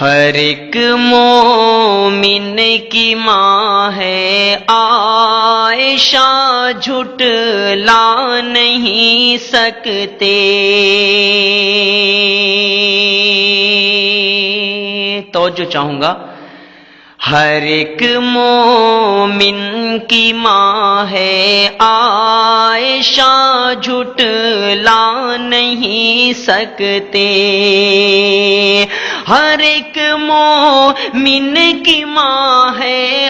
ہر ایک مومن کی ماں ہے عائشہ، جھٹلا نہیں سکتے۔ توجہ چاہوں گا، ہر ایک مومن کی ماں ہے عائشہ، جھٹلا نہیں سکتے۔ ہر ایک مومن کی ماں ہے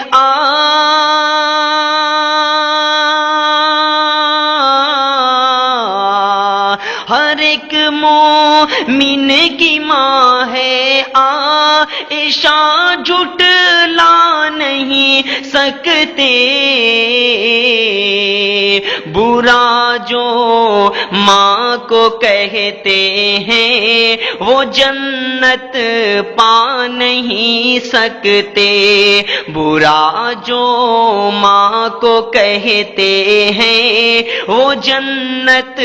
ہر ایک مومن کی ماں ہے عائشہ، جھٹلا نہیں سکتے۔ برا جو ماں کو کہتے ہیں وہ جنت پا نہیں سکتے۔ برا جو ماں کو کہتے ہیں وہ جنت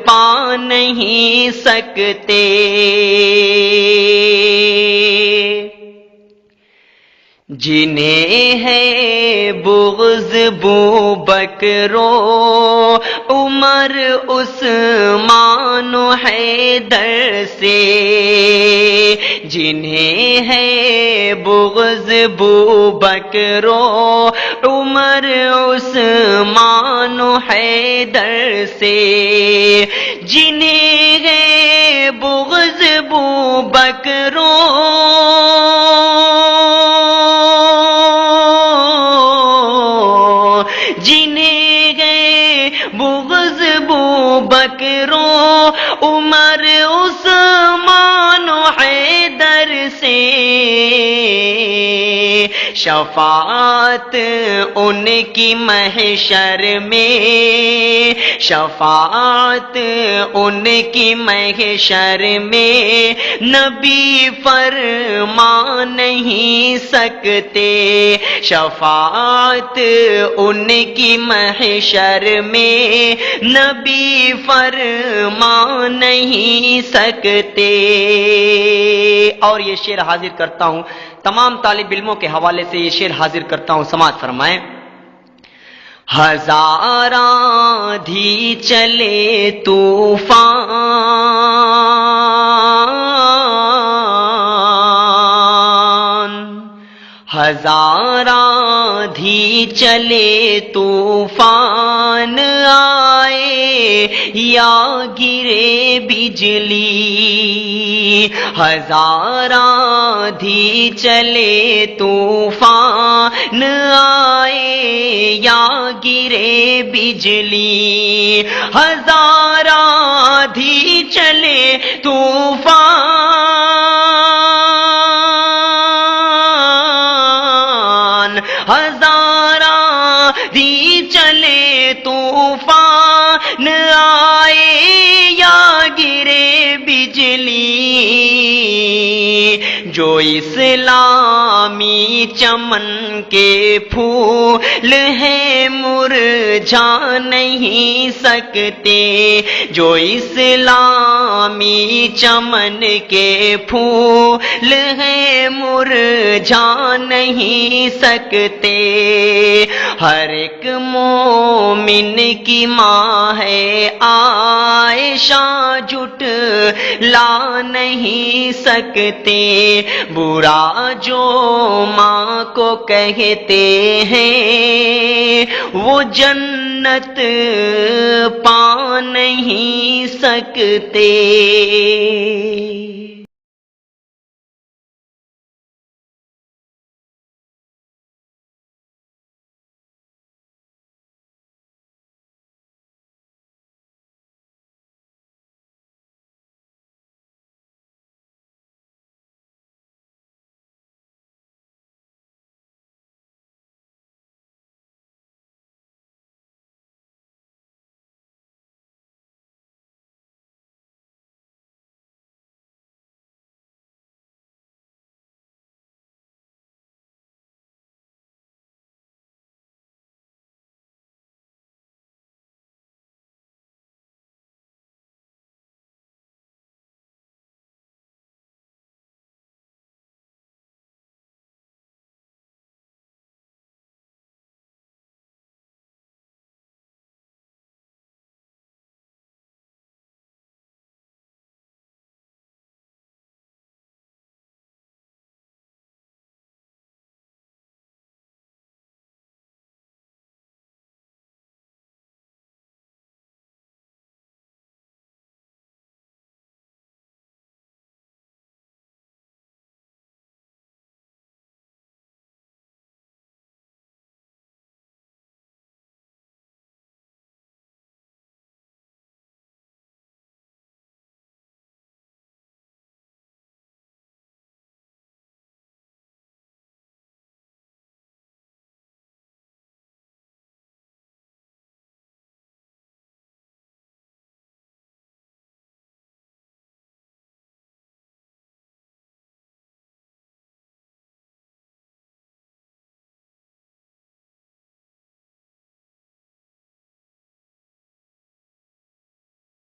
پا نہیں سکتے۔ جنہیں ہے بغض بوبکر و عمر عثمان و حیدر سے، جنہیں ہے بغض بوبکر و عمر عثمان و حیدر سے، جنہیں ہے بغض بوبکر بغض بوبکر و عمر عثمان و حیدر سے، شفاعت ان کی محشر میں، شفاعت ان کی محشر میں نبی فرما نہیں سکتے۔ شفاعت ان کی محشر میں نبی فرما نہیں سکتے۔ اور یہ شعر حاضر کرتا ہوں، تمام طالب علموں کے حوالے سے یہ شعر حاضر کرتا ہوں، سماعت فرمائیں۔ ہزار آندھی چلے طوفان، ہزار آندھی چلے طوفان آئے یا گرے بجلی، ہزار آندھی چلے طوفان آئے یا گرے بجلی، ہزار آندھی چلے طوفان، ہزار آندھی چلے طوفان آئے یا گرے بجلی، جو اسلامی چمن کے پھول ہیں مرجھا نہیں سکتے، جو اسلامی چمن کے پھول ہیں مرجھا نہیں سکتے۔ ہر ایک مومن کی ماں ہے عائشہ، جھٹلا نہیں سکتے۔ برا جو ماں کو کہتے ہیں وہ جنت پا نہیں سکتے۔